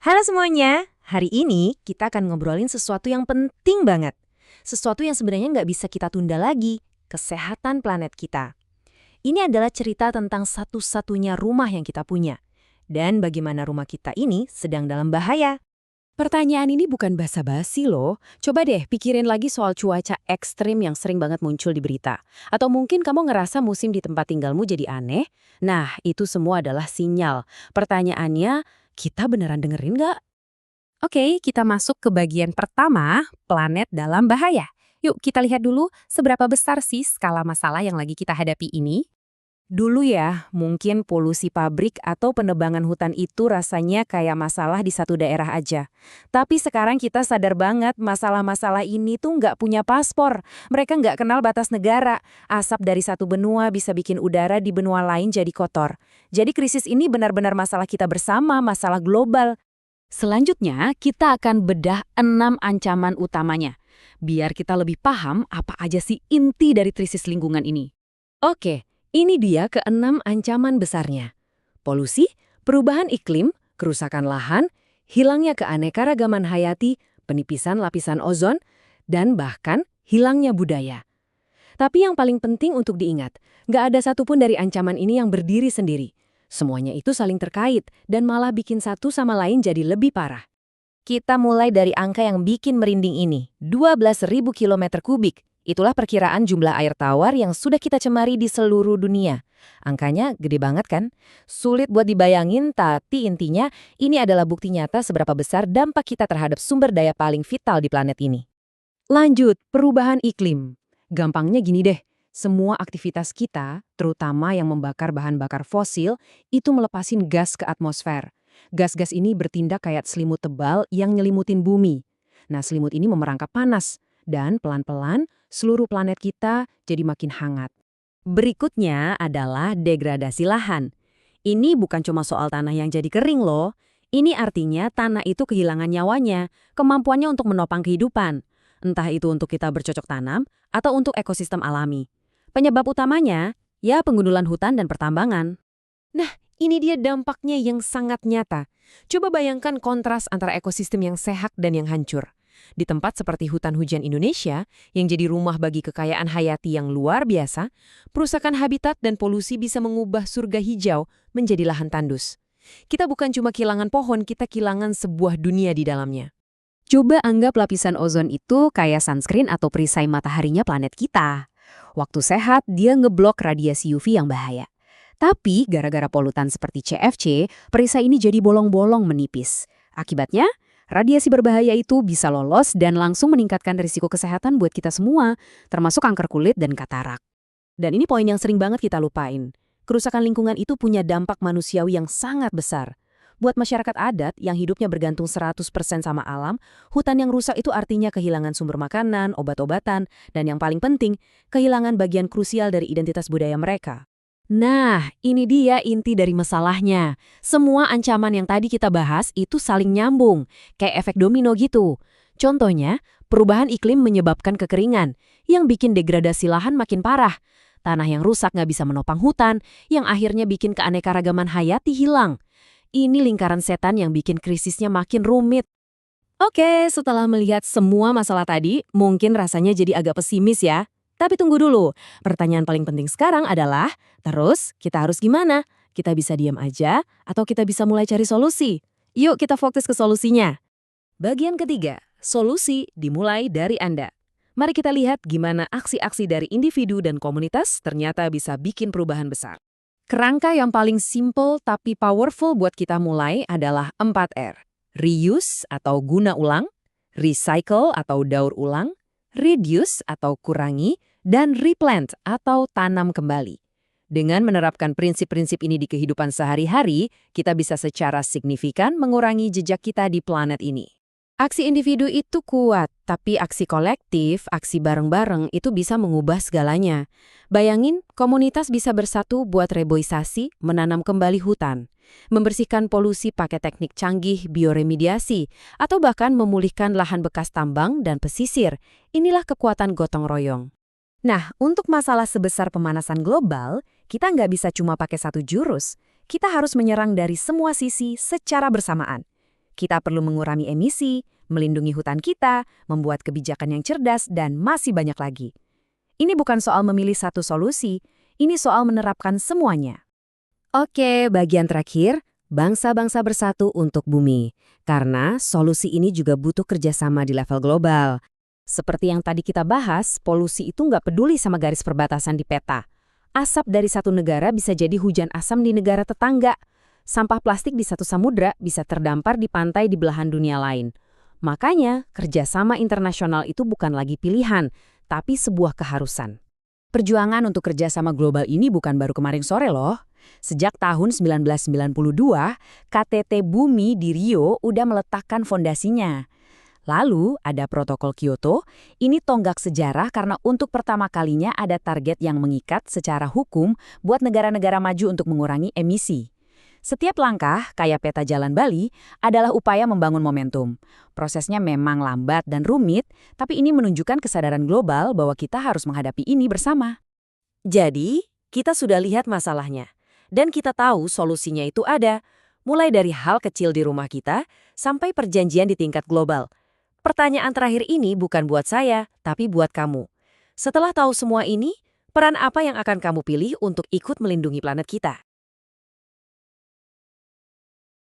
Halo semuanya, hari ini kita akan ngobrolin sesuatu yang penting banget. Sesuatu yang sebenarnya nggak bisa kita tunda lagi, kesehatan planet kita. Ini adalah cerita tentang satu-satunya rumah yang kita punya. Dan bagaimana rumah kita ini sedang dalam bahaya. Pertanyaan ini bukan basa-basi loh. Coba deh pikirin lagi soal cuaca ekstrim yang sering banget muncul di berita. Atau mungkin kamu ngerasa musim di tempat tinggalmu jadi aneh? Nah, itu semua adalah sinyal. Pertanyaannya, kita beneran dengerin nggak? Oke, kita masuk ke bagian pertama, planet dalam bahaya. Yuk kita lihat dulu seberapa besar sih skala masalah yang lagi kita hadapi ini. Dulu ya, mungkin polusi pabrik atau penebangan hutan itu rasanya kayak masalah di satu daerah aja. Tapi sekarang kita sadar banget masalah-masalah ini tuh nggak punya paspor. Mereka nggak kenal batas negara. Asap dari satu benua bisa bikin udara di benua lain jadi kotor. Jadi krisis ini benar-benar masalah kita bersama, masalah global. Selanjutnya, kita akan bedah 6 ancaman utamanya. Biar kita lebih paham apa aja sih inti dari krisis lingkungan ini. Oke, ini dia keenam ancaman besarnya. Polusi, perubahan iklim, kerusakan lahan, hilangnya keanekaragaman hayati, penipisan lapisan ozon, dan bahkan hilangnya budaya. Tapi yang paling penting untuk diingat, nggak ada satupun dari ancaman ini yang berdiri sendiri. Semuanya itu saling terkait dan malah bikin satu sama lain jadi lebih parah. Kita mulai dari angka yang bikin merinding ini, 12.000 km kubik. Itulah perkiraan jumlah air tawar yang sudah kita cemari di seluruh dunia. Angkanya gede banget kan? Sulit buat dibayangin, tapi intinya ini adalah bukti nyata seberapa besar dampak kita terhadap sumber daya paling vital di planet ini. Lanjut, perubahan iklim. Gampangnya gini deh, semua aktivitas kita, terutama yang membakar bahan bakar fosil, itu melepasin gas ke atmosfer. Gas-gas ini bertindak kayak selimut tebal yang nyelimutin bumi. Nah, selimut ini memerangkap panas, dan pelan-pelan seluruh planet kita jadi makin hangat. Berikutnya adalah degradasi lahan. Ini bukan cuma soal tanah yang jadi kering loh. Ini artinya tanah itu kehilangan nyawanya, kemampuannya untuk menopang kehidupan. Entah itu untuk kita bercocok tanam atau untuk ekosistem alami. Penyebab utamanya, ya pengundulan hutan dan pertambangan. Nah, ini dia dampaknya yang sangat nyata. Coba bayangkan kontras antara ekosistem yang sehat dan yang hancur. Di tempat seperti hutan hujan Indonesia, yang jadi rumah bagi kekayaan hayati yang luar biasa, perusakan habitat dan polusi bisa mengubah surga hijau menjadi lahan tandus. Kita bukan cuma kehilangan pohon, kita kehilangan sebuah dunia di dalamnya. Coba anggap lapisan ozon itu kayak sunscreen atau perisai mataharinya planet kita. Waktu sehat, dia ngeblok radiasi UV yang bahaya. Tapi gara-gara polutan seperti CFC, perisai ini jadi bolong-bolong menipis. Akibatnya, radiasi berbahaya itu bisa lolos dan langsung meningkatkan risiko kesehatan buat kita semua, termasuk kanker kulit dan katarak. Dan ini poin yang sering banget kita lupain. Kerusakan lingkungan itu punya dampak manusiawi yang sangat besar. Buat masyarakat adat yang hidupnya bergantung 100% sama alam, hutan yang rusak itu artinya kehilangan sumber makanan, obat-obatan, dan yang paling penting, kehilangan bagian krusial dari identitas budaya mereka. Nah, ini dia inti dari masalahnya. Semua ancaman yang tadi kita bahas itu saling nyambung, kayak efek domino gitu. Contohnya, perubahan iklim menyebabkan kekeringan, yang bikin degradasi lahan makin parah. Tanah yang rusak nggak bisa menopang hutan, yang akhirnya bikin keanekaragaman hayati hilang. Ini lingkaran setan yang bikin krisisnya makin rumit. Oke, setelah melihat semua masalah tadi, mungkin rasanya jadi agak pesimis ya. Tapi tunggu dulu, pertanyaan paling penting sekarang adalah, terus kita harus gimana? Kita bisa diam aja, atau kita bisa mulai cari solusi? Yuk kita fokus ke solusinya. Bagian ketiga, solusi dimulai dari Anda. Mari kita lihat gimana aksi-aksi dari individu dan komunitas ternyata bisa bikin perubahan besar. Kerangka yang paling simple tapi powerful buat kita mulai adalah 4R. Reuse atau guna ulang, recycle atau daur ulang, reduce atau kurangi, dan replant atau tanam kembali. Dengan menerapkan prinsip-prinsip ini di kehidupan sehari-hari, kita bisa secara signifikan mengurangi jejak kita di planet ini. Aksi individu itu kuat, tapi aksi kolektif, aksi bareng-bareng itu bisa mengubah segalanya. Bayangin, komunitas bisa bersatu buat reboisasi, menanam kembali hutan, membersihkan polusi pakai teknik canggih bioremediasi, atau bahkan memulihkan lahan bekas tambang dan pesisir. Inilah kekuatan gotong royong. Nah, untuk masalah sebesar pemanasan global, kita nggak bisa cuma pakai satu jurus. Kita harus menyerang dari semua sisi secara bersamaan. Kita perlu mengurangi emisi, melindungi hutan kita, membuat kebijakan yang cerdas, dan masih banyak lagi. Ini bukan soal memilih satu solusi, ini soal menerapkan semuanya. Oke, bagian terakhir, bangsa-bangsa bersatu untuk bumi. Karena solusi ini juga butuh kerjasama di level global. Seperti yang tadi kita bahas, polusi itu nggak peduli sama garis perbatasan di peta. Asap dari satu negara bisa jadi hujan asam di negara tetangga. Sampah plastik di satu samudra bisa terdampar di pantai di belahan dunia lain. Makanya, kerjasama internasional itu bukan lagi pilihan, tapi sebuah keharusan. Perjuangan untuk kerjasama global ini bukan baru kemarin sore loh. Sejak tahun 1992, KTT Bumi di Rio udah meletakkan fondasinya. Lalu ada protokol Kyoto, ini tonggak sejarah karena untuk pertama kalinya ada target yang mengikat secara hukum buat negara-negara maju untuk mengurangi emisi. Setiap langkah, kayak peta jalan Bali, adalah upaya membangun momentum. Prosesnya memang lambat dan rumit, tapi ini menunjukkan kesadaran global bahwa kita harus menghadapi ini bersama. Jadi, kita sudah lihat masalahnya. Dan kita tahu solusinya itu ada, mulai dari hal kecil di rumah kita sampai perjanjian di tingkat global. Pertanyaan terakhir ini bukan buat saya, tapi buat kamu. Setelah tahu semua ini, peran apa yang akan kamu pilih untuk ikut melindungi planet kita?